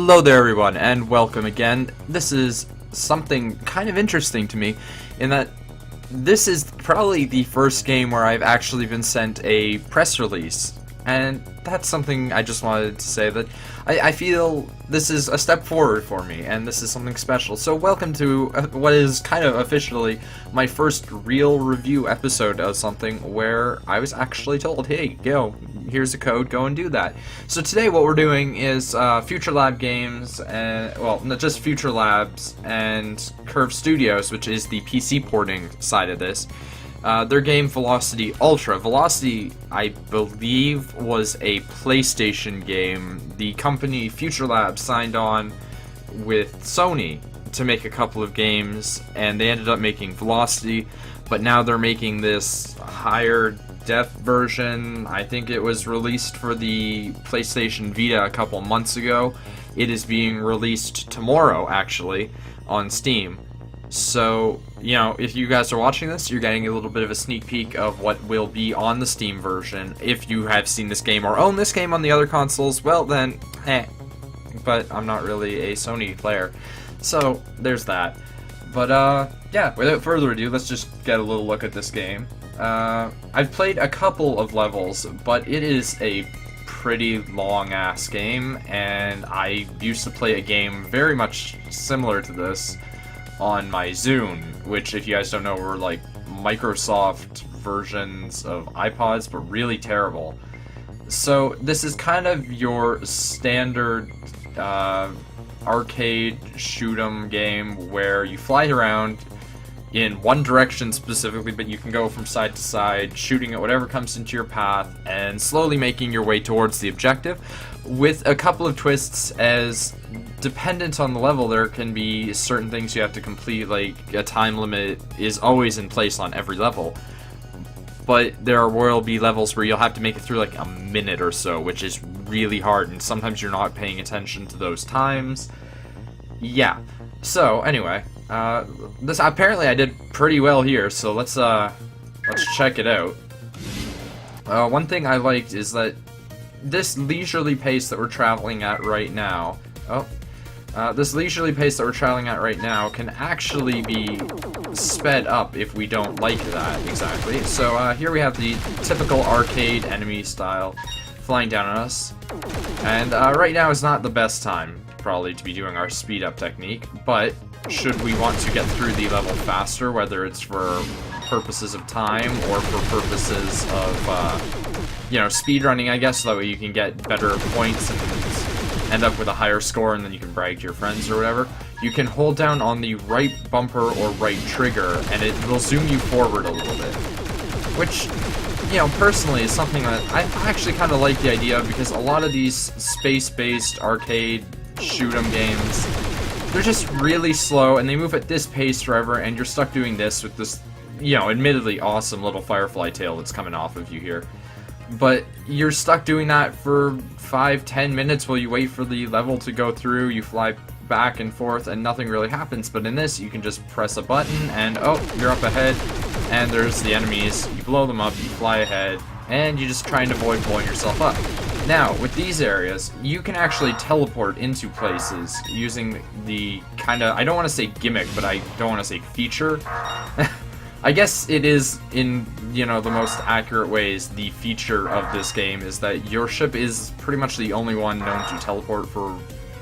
Hello there everyone, and welcome again. This is something kind of interesting to me, in that this is probably the first game where I've actually been sent a press release. And that's something I just wanted to say, that I feel this is a step forward for me, and this is something special. So welcome to what is kind of officially my first real review episode of something where I was actually told, hey, go, here's a code, go and do that. So today what we're doing is Futurlab games, and well, not just Futurlabs and Curve Studios, which is the PC porting side of this. Their game Velocity Ultra. Velocity, I believe, was a PlayStation game. The company Futurlabs signed on with Sony to make a couple of games, and they ended up making Velocity, but now they're making this higher def version. I think it was released for the PlayStation Vita a couple months ago. It is being released tomorrow, actually, on Steam. So, you know, if you guys are watching this, you're getting a little bit of a sneak peek of what will be on the Steam version. If you have seen this game or own this game on the other consoles, well then, but I'm not really a Sony player. So, there's that. But, yeah, without further ado, let's just get a little look at this game. I've played a couple of levels, but it is a pretty long-ass game, and I used to play a game very much similar to this on my Zune, which, if you guys don't know, were like Microsoft versions of iPods, but really terrible. So this is kind of your standard arcade shoot-'em game where you fly around in one direction specifically, but you can go from side to side, shooting at whatever comes into your path, and slowly making your way towards the objective, with a couple of twists, as dependent on the level, there can be certain things you have to complete, like a time limit is always in place on every level. But there will be levels where you'll have to make it through like a minute or so, which is really hard, and sometimes you're not paying attention to those times. Yeah. So anyway, this apparently I did pretty well here, so let's check it out. One thing I liked is that this leisurely pace that we're traveling at right now, this leisurely pace that we're traveling at right now can actually be sped up if we don't like that exactly. So here we have the typical arcade enemy style flying down on us, and right now is not the best time probably to be doing our speed up technique, but should we want to get through the level faster, whether it's for purposes of time or for purposes of you know, speedrunning, I guess, so that way you can get better points and end up with a higher score, and then you can brag to your friends or whatever, you can hold down on the right bumper or right trigger, and it will zoom you forward a little bit. Which, you know, personally is something that I actually kind of like the idea of, because a lot of these space-based arcade shoot-'em games, they're just really slow, and they move at this pace forever, and you're stuck doing this with this, you know, admittedly awesome little firefly tail that's coming off of you here. But you're stuck doing that for 5-10 minutes while you wait for the level to go through, you fly back and forth, and nothing really happens. But in this, you can just press a button, and oh, you're up ahead, and there's the enemies, you blow them up, you fly ahead, and you just try and avoid blowing yourself up. Now, with these areas, you can actually teleport into places using the kind of, I don't want to say gimmick, but I don't want to say feature. I guess it is, in, you know, the most accurate ways, the feature of this game is that your ship is pretty much the only one known to teleport for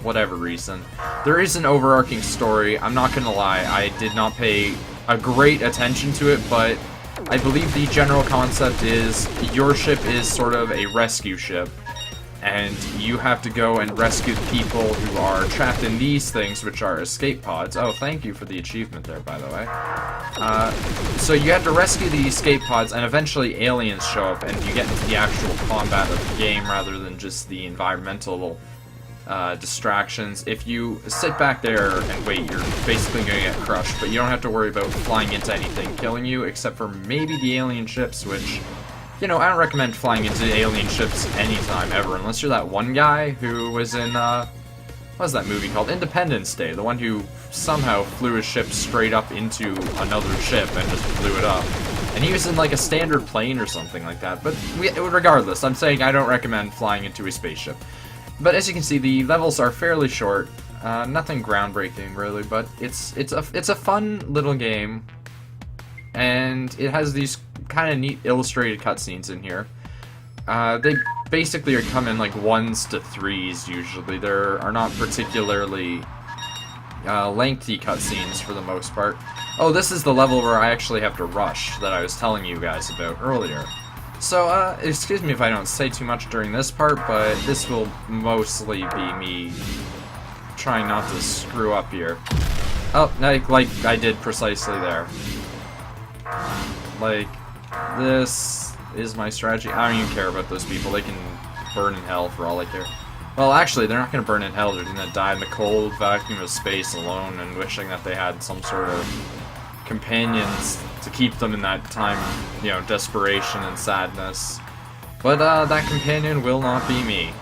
whatever reason. There is an overarching story, I'm not gonna lie, I did not pay a great attention to it, but I believe the general concept is your ship is sort of a rescue ship, and you have to go and rescue the people who are trapped in these things, which are escape pods. Oh, thank you for the achievement there, by the way. So you have to rescue the escape pods, and eventually aliens show up, and you get into the actual combat of the game rather than just the environmental distractions. If you sit back there and wait, you're basically going to get crushed, but you don't have to worry about flying into anything killing you, except for maybe the alien ships, which, you know, I don't recommend flying into alien ships anytime ever, unless you're that one guy who was in, what was that movie called? Independence Day, the one who somehow flew his ship straight up into another ship and just blew it up. And he was in like a standard plane or something like that, but regardless, I'm saying I don't recommend flying into a spaceship. But as you can see, the levels are fairly short. Nothing groundbreaking, really, but it's a fun little game. And it has these kind of neat illustrated cutscenes in here. They basically come in like 1s to 3s usually. There are not particularly lengthy cutscenes for the most part. Oh, this is the level where I actually have to rush that I was telling you guys about earlier. So, excuse me if I don't say too much during this part, but this will mostly be me trying not to screw up here. Oh, like I did precisely there. Like, this is my strategy. I don't even care about those people. They can burn in hell for all I care. Well, actually, they're not going to burn in hell. They're going to die in the cold vacuum of space alone and wishing that they had some sort of companions to keep them in that time, you know, desperation and sadness. But that companion will not be me.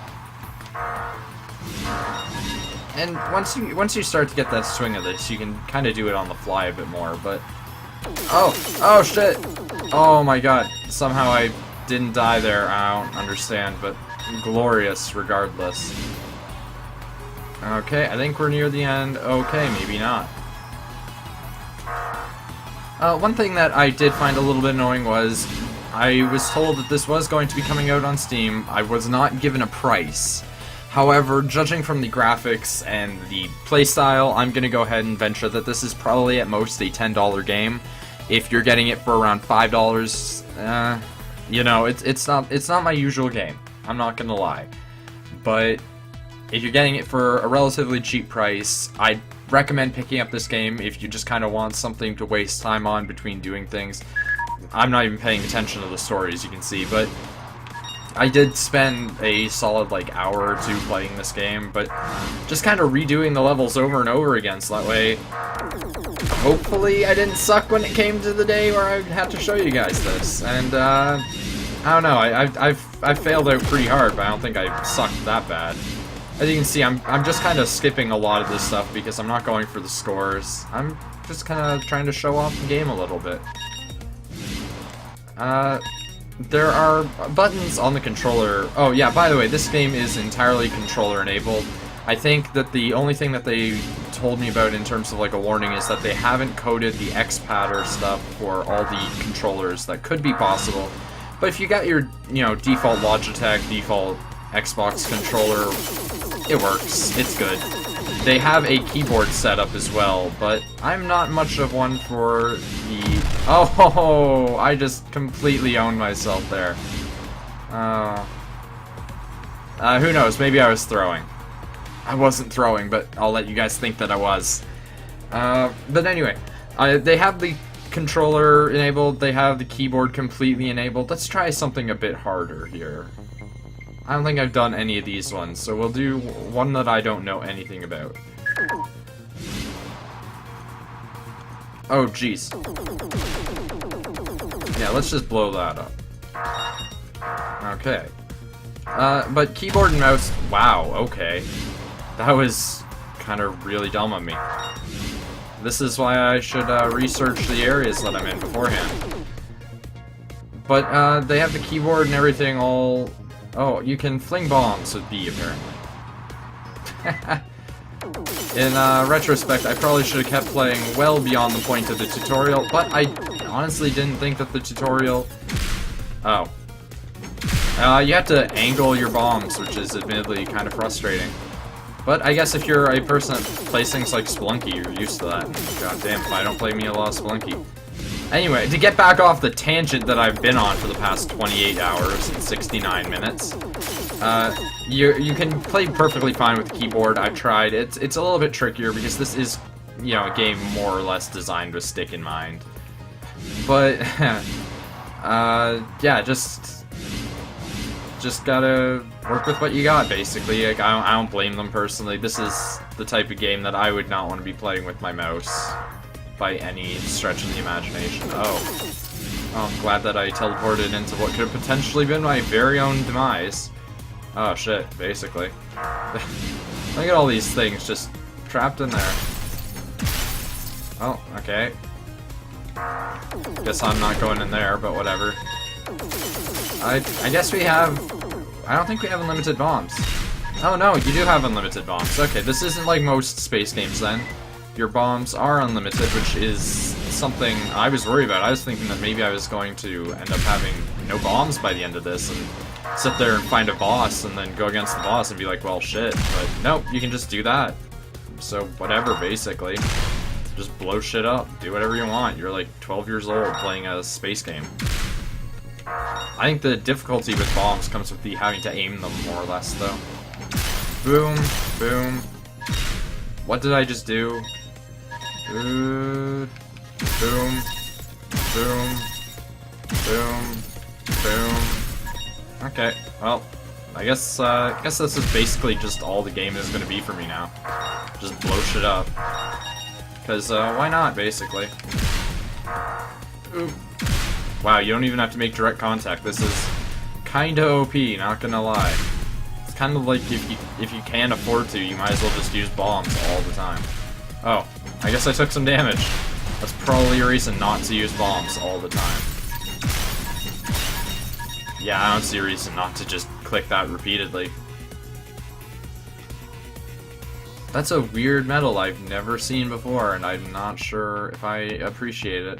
And once you start to get that swing of this, you can kind of do it on the fly a bit more. But oh shit! Oh my god! Somehow I didn't die there. I don't understand, but glorious regardless. Okay, I think we're near the end. Okay, maybe not. One thing that I did find a little bit annoying was I was told that this was going to be coming out on Steam. I was not given a price. However, judging from the graphics and the playstyle, I'm going to go ahead and venture that this is probably at most a $10 game. If you're getting it for around $5, you know, it's not my usual game. I'm not going to lie. But if you're getting it for a relatively cheap price, I'd recommend picking up this game if you just kind of want something to waste time on between doing things. I'm not even paying attention to the story, as you can see, but I did spend a solid like hour or two playing this game, but just kind of redoing the levels over and over again, so that way hopefully I didn't suck when it came to the day where I had to show you guys this. And I don't know, I've failed out pretty hard, but I don't think I sucked that bad. As you can see, I'm just kind of skipping a lot of this stuff because I'm not going for the scores. I'm just kind of trying to show off the game a little bit. There are buttons on the controller. Oh yeah, by the way, this game is entirely controller enabled. I think that the only thing that they told me about in terms of like a warning is that they haven't coded the X-Patter stuff for all the controllers that could be possible. But if you got your, you know, default Logitech, default Xbox controller, it works. It's good. They have a keyboard setup as well, but I'm not much of one for the... Oh, I just completely owned myself there. Who knows? Maybe I was throwing. I wasn't throwing, but I'll let you guys think that I was. But anyway, they have the controller enabled, they have the keyboard completely enabled. Let's try something a bit harder here. I don't think I've done any of these ones, so we'll do one that I don't know anything about. Oh, jeez. Yeah, let's just blow that up. Okay. But keyboard and mouse, wow, okay. That was kind of really dumb of me. This is why I should research the areas that I'm in beforehand. But they have the keyboard and everything all... Oh, you can fling bombs with B, apparently. In retrospect, I probably should have kept playing well beyond the point of the tutorial, but I honestly didn't think that the tutorial... Oh. You have to angle your bombs, which is admittedly kind of frustrating. But I guess if you're a person that plays things like Spelunky, you're used to that. God damn, if I don't play me a lot of Spelunky. Anyway, to get back off the tangent that I've been on for the past 28 hours and 69 minutes, you can play perfectly fine with the keyboard. I've tried. It's a little bit trickier because this is, you know, a game more or less designed with stick in mind. But, yeah, just gotta work with what you got, basically. Like, I don't blame them personally. This is the type of game that I would not want to be playing with my mouse by any stretch of the imagination. Oh, I'm glad that I teleported into what could have potentially been my very own demise. Oh shit, basically. Look at all these things just trapped in there. Oh, okay. Guess I'm not going in there, but whatever. I guess we have... I don't think we have unlimited bombs. Oh no, you do have unlimited bombs. Okay, this isn't like most space games then. Your bombs are unlimited, which is something I was worried about. I was thinking that maybe I was going to end up having no bombs by the end of this and sit there and find a boss and then go against the boss and be like, well, shit. But nope, you can just do that. So whatever, basically. Just blow shit up. Do whatever you want. You're like 12 years old playing a space game. I think the difficulty with bombs comes with the having to aim them more or less, though. Boom, boom. What did I just do? Boom, boom, boom, boom. Okay, well, I guess this is basically just all the game is going to be for me now. Just blow shit up. Because, why not, basically? Oop. Wow, you don't even have to make direct contact. This is kinda OP, not gonna lie. It's kind of like if you can afford to, you might as well just use bombs all the time. Oh, I guess I took some damage. That's probably a reason not to use bombs all the time. Yeah, I don't see a reason not to just click that repeatedly. That's a weird medal I've never seen before, and I'm not sure if I appreciate it.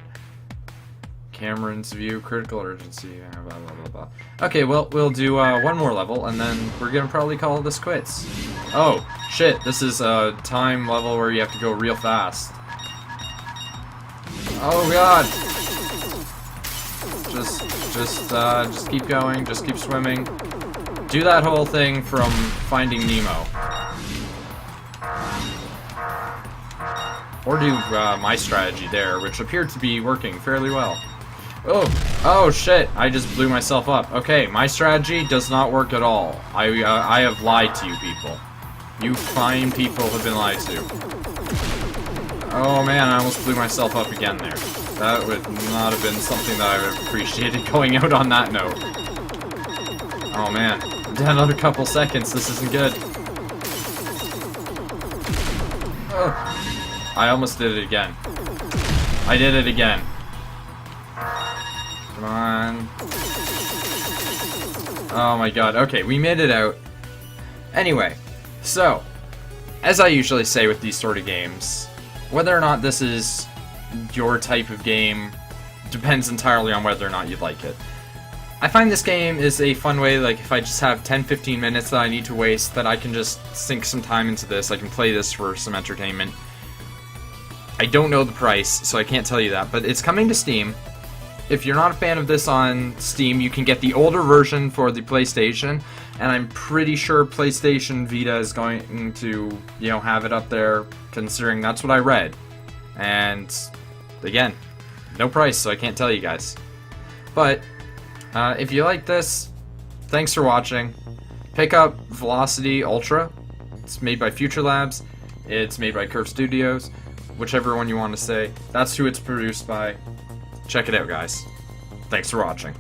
Cameron's view, critical urgency, blah blah blah blah. Okay, well, we'll do one more level, and then we're gonna probably call this quits. Oh, shit, this is a time level where you have to go real fast. Oh god! Just keep going, just keep swimming. Do that whole thing from Finding Nemo. Or do my strategy there, which appeared to be working fairly well. Oh shit, I just blew myself up. Okay, my strategy does not work at all. I have lied to you people. You fine people have been lied to. Oh man, I almost blew myself up again there. That would not have been something that I would have appreciated going out on that note. Oh man, another couple seconds, this isn't good. Oh, I almost did it again. I did it again. Come on. Oh my god, okay, we made it out. Anyway, so, as I usually say with these sort of games, whether or not this is your type of game depends entirely on whether or not you like it. I find this game is a fun way, like if I just have 10-15 minutes that I need to waste, that I can just sink some time into this. I can play this for some entertainment. I don't know the price, so I can't tell you that, but it's coming to Steam. If you're not a fan of this on Steam, you can get the older version for the PlayStation, and I'm pretty sure PlayStation Vita is going to, you know, have it up there, considering that's what I read. And, again, no price, so I can't tell you guys. But, if you like this, thanks for watching. Pick up Velocity Ultra. It's made by Futurlabs. It's made by Curve Studios. Whichever one you want to say. That's who it's produced by. Check it out, guys. Thanks for watching.